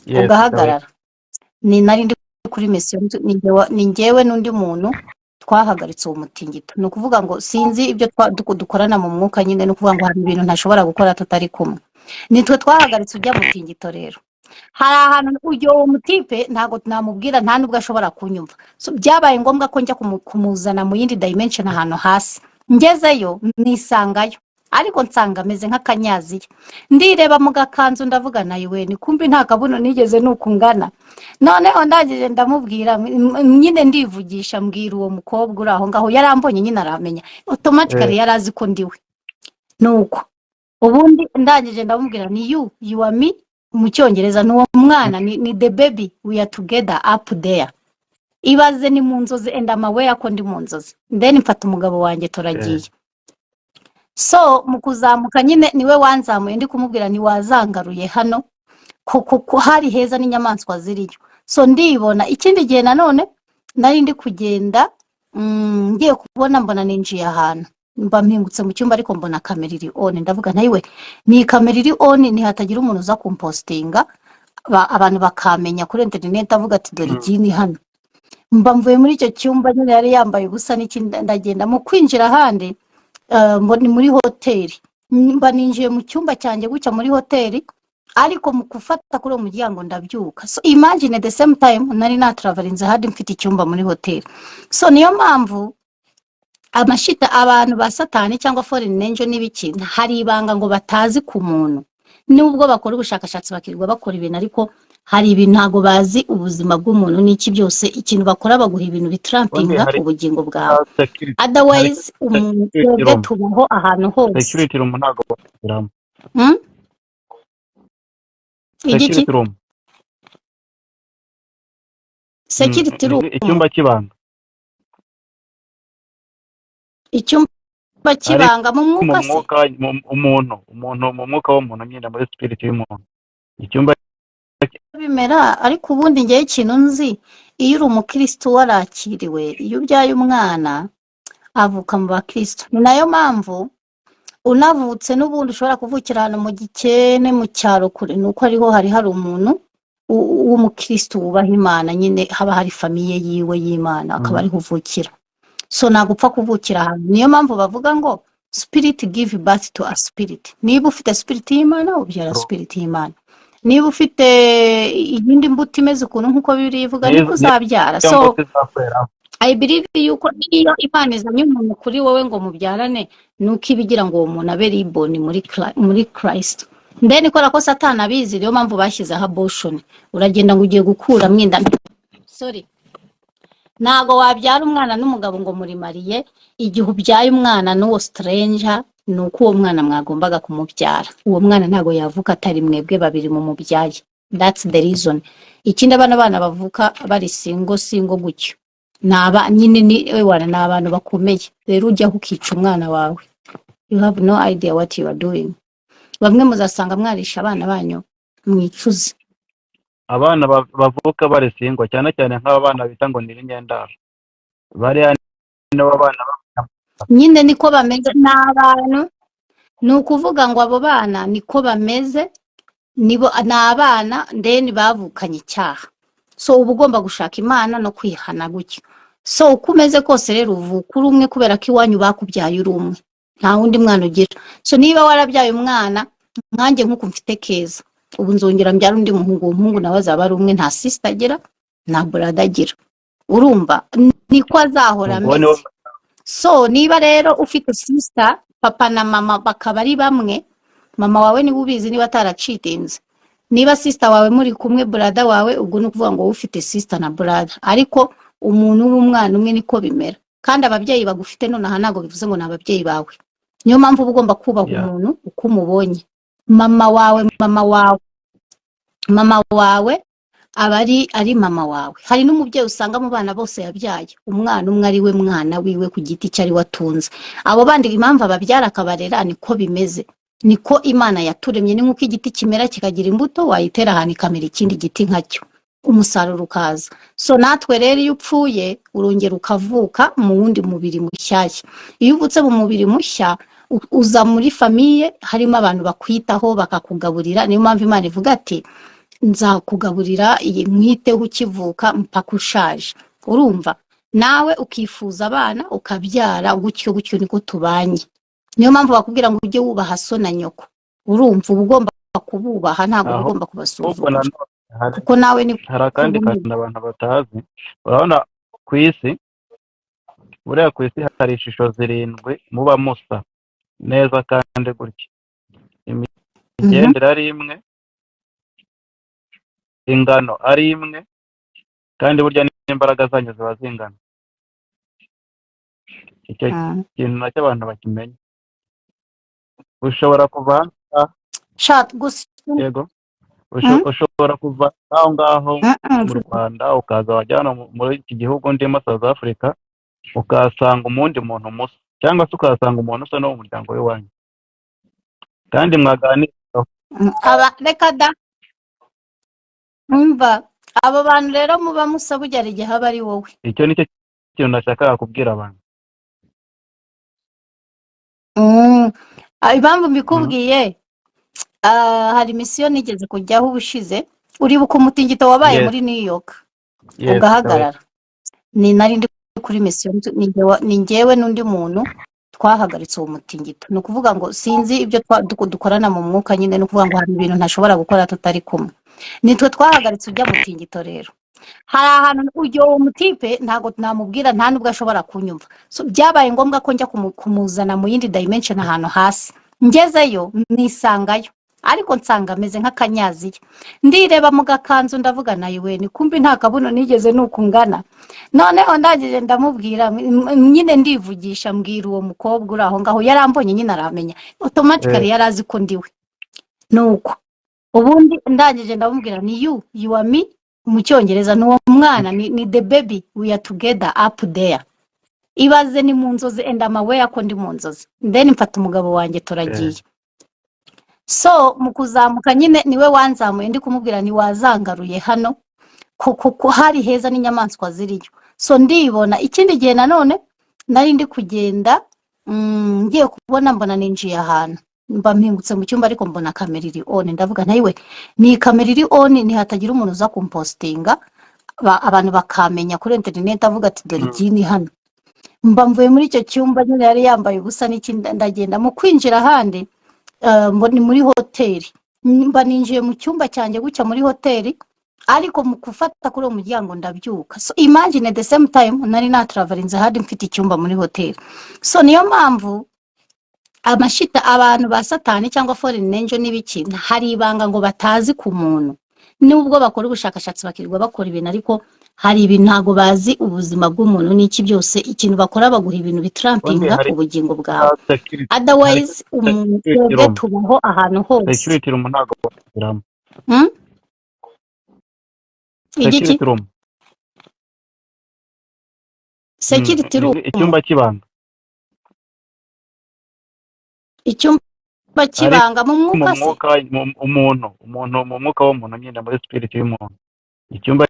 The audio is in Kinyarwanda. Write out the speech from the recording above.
Yes, ugahagarara ni nari ndi kuri mission ni njyewe n'undi muntu twahagaritse uwo mutingito ni ukuvuga ngo sinzi ibyo dukorana mu mwuka nyine no kuvuga ngo hari ibintu ntashobora gukora tutari kumwe nitwe twahagaritse ujya mutingito rero hari ahantu ujya uwo mutipe ntago namubwira nta nubwo ashobora kunyumva so byabaye ngombwa ko njya kumuzana mu yindi dimension ahantu hasi ngezeyo nisangayo ariko nsanga ameze nk'akanyaziya ndireba mu gakanzu ndavuga nayo we ni kumbi nta kabuno nigeze nukungana noneho ndagije ndamubwira nyine ndivugisha mbwira uwo mukobwa uri aho ngaho yarambonye nyine aramenya automatically yarazi ko ndiwe nuko ubundi ndagije ndamubwira ni you are me mu cyongereza n'uwo mwana ni the baby we are together up there ibaze ni mu nzozi and I'm aware ko ndi mu nzozi then mfata umugabo wanjye turagiye so mu kuzamuka nyine niwe wanzamuye ndi kumubwira ni wazangaruye hano ko hari heza n'inyamaswa ziriyo so ndibona ikindi gihe nanone nari ndi kugenda ngiye kubona mbona ninjiye ahantu mba mpingutse mu cyumba ariko mbona kamera iri on ndavuga nayiwe ni kamera iri on ni hatagira umuntu uza kumpostinga abantu bakamenya kuri internet avuga ati dore igini hano mba mvuye muri icyo cyumba nyine yari yambaye ubusa n'ikindi ndagenda mu kwinjira handi ni muri hoteli mba ninjiye mu cyumba cyanjye gucya muri hoteli ariko mu kufata kuri uwo muryango ndabyuka so imagine the same time nari travelinze hadi mfite icyumba muri hoteli so niyo mpamvu amashita abantu ba satani cyangwa foreign angel n'ibiki hari ibanga ngo batazi ku muntu nubwo bakora ubushakashatsi bakirwa bakora ibintu ariko hari ibintu ntago bazi ubuzima bw'umuntu n'iki byose ikintu bakora baguha ibintu bitrampinga ubugingo bwawe otherwise umuntu tubaho ahantu hose security room ntago bakuramo security room security room icyumba kibanga icyumba kibanga mu mwuka se umuntu mu mwuka w'umuntu nyine muri spirit y'umuntu icyumba bimera ariko ubundi ngiye ikintu nzi iyo uri umukristo warakiriwe iyo ubyaye umwana avuka mu bakristo ni nayo mpamvu unavutse n'ubundi ushobora kuvukira hano mu gikene mu cyaro kure nuko ariho hari umuntu w'umukristo wubaha Imana nyine haba hari famiye yiwe y'Imana akaba ari kuvukira so nagupfa kuvukira hano niyo mpamvu bavuga ngo spirit give birth to a spirit niba ufite spirit y'Imana ubyara spirit y'Imana niba ufite iyindi mbuto imeze ukuntu nkuko bibiri ivuga niko uzabyara so I believe yuko iyo Imana izanye umuntu kuri wowe ngo mubyarane nuko ibigira ngo uwo muntu abe reborn muri Christ then ikora ko Satani abizi niyo mpamvu bashyizeho abortion uragenda ngo ugiye gukura mwinda nago wabyara umwana n'umugabo ngo muri mariye igihe ubyaye umwana n'uwo stranger nuko uwo mwana mwagombaga kumubyara uwo mwana ntago yavuka atari mwebwe babiri mu mubyaye that's the reason ikindi abana bavuka bari singo gutyo naba nyine ni wana n'abantu bakomeye rero ujya kukica umwana wawe you have no idea what you are doing bamwe muzasanga mwarisha abana banyu mwicuze abana bavuka bari singo cyane nk'abana bita ngo ni inyendaro bari n'abo bana nyine niko bameze n'abantu ni ukuvuga ngo abo bana niko bameze nibo n'abana ndeni bavukanye icyaha so uba ugomba gushaka Imana no kwihana gutyo so ukumeze kose rero uvuka uri umwe kubera ko iwanyu bakubyaye uri umwe nta wundi mwana ugira so niba warabyaye umwana nkanjye nk'uko mfite keza ubu nzongera mbyara undi umuhungu nawe azaba ari umwe nta sister agira nta brother agira urumva niko azahora ameze so niba rero ufite sister papa na mama bakaba ari bamwe mama wawe niba ubizi niba ataracitinze niba sister wawe muri kumwe brother wawe ubwo no kuvuga ngo ufite sister na brother ariko umuntu w'umwana umwe niko bimera kandi ababyeyi bagufite none aha nago bivuze ngo nababyeyi bawe niyo mpamvu ugomba kubaha umuntu uko umubonye mama wawe ari mama wawe hari n'umubyeyi usanga mu bana bose yabyaye umwana umwe ari we mwana wiwe ku giti cyari watunze abo bandi impamvu ababyara akabarera niko bimeze niko Imana yaturemye ni nkuko igiti kimera kikagira imbuto wayitera ahantu ikamera ikindi giti nkacyo umusaruro ukaza so natwe rero iyo upfuye urongera ukavuka mu wundi mubiri mushyashya iyo uvutse mu mubiri mushya uza muri famiye harimo abantu bakwitaho bakakugaburira niyo mpamvu Imana ivuga ati nzakugaburira iyi mwiteho ukivuka mpaka ushaje urumva nawe ukifuza abana ukabyara gutyo gutyo niko tubanye niyo mpamvu bakubwira ngo ujye wubaha so na nyoko urumva uba ugomba kububaha ntabwo uba aho ugomba ahubwo kubasuzugura nanone kuko nawe ni hari akandi kantu abantu batazi urabona ku isi buriya ku isi hari ishusho zirindwi muba musa neza kandi gutya imigendere ari imwe ingano ari imwe kandi burya n'imbaraga zanyu ziba zingana icyo kintu nacyo abantu bakimenya ushobora kuva gusa yego ushobora kuva aho ngaho mu Rwanda ukaza wajya hano muri iki gihugu ndimo South Africa ukahasanga umundi muntu musa cyangwa se ukahasanga umuntu usa no mu muryango w'iwanyu kandi mwaganira reka da umva abo bantu rero muba musa bugera igihe haba ari wowe icyo nicyo kintu nashakaga kubwira abantu impamvu mbikubwiye hari misiyo nigeze kujyaho ubushize uribuka umutingito wabaye muri New York ugahagarara ni nari ndi kuri misiyo ni njyewe n'undi muntu twahagaritse uwo mutingito ni ukuvuga ngo sinzi ibyo dukorana mu mwuka nyine ni ukuvuga ngo hari ibintu ntashobora gukora tutari kumwe nitwe twahagaritse ujya mutingito rero hari ahantu ujya uwo mutipe ntabwo namubwira nta nubwo ashobora kunyumva byabaye ngombwa ko njya kumuzana mu yindi dimension ahantu hasi ngezeyo nisangayo ariko nsanga ameze nk'akanyaziya ndireba mu gakanzu ndavuga nayo we ni kumbi nta kabuno nigeze nuko ngana noneho ndagije ndamubwira nyine ndivugisha mbwira uwo mukobwa uri aho ngaho yarambonye nyine aramenya automatically yarazi ko ndiwe nuko ubundi ndagije ndamubwira ni you are me mu cyongereza n'uwo mwana ni the baby we are together up there ibaze ni mu nzozi and I'm aware ko ndi mu nzozi then mfata umugabo wanjye turagiye so mu kuzamuka nyine niwe wanzamuye ndi kumubwira ni wazangaruye hano kuko hari heza n'inyamaswa ziriyo so ndibona ikindi gihe nanone nari ndi kugenda ngiye kubona mbona ninjiye ahantu mba mpingutse mu cyumba ariko mbona kamera iri on ndavuga ntayiwe ni kamera iri on ntihatagira umuntu uza kumpostinga abantu bakamenya kuri internet avuga ati dore igini hano mba mvuye muri icyo cyumba nyine yari yambaye ubusa n'ikindi ndagenda mu kwinjira ahandi ni muri hoteli mba ninjiye mu cyumba cyanjye gucya muri hoteli ariko mu kufata kuri uwo muryango ndabyuka so imagine the same time nari natravelinze hadi mfite icyumba muri hoteli so niyo mpamvu amashita abantu ba satani cyangwa foreign angel n'ibiki hari ibanga ngo batazi ku muntu nubwo bakora ubushakashatsi bakirwa bakora ibintu ariko hari ibintu ntago bazi ubuzima bw'umuntu n'iki byose ikintu bakora baguha ibintu bitrampinga ubugingo bwawe otherwise umuntu tubaho ahantu hose security room ntago bagiramo igiki security room icyumba kibanga icyumba kibanga mu mwuka umuntu mu mwuka w'umuntu nyine muri spirit y'umuntu icyumba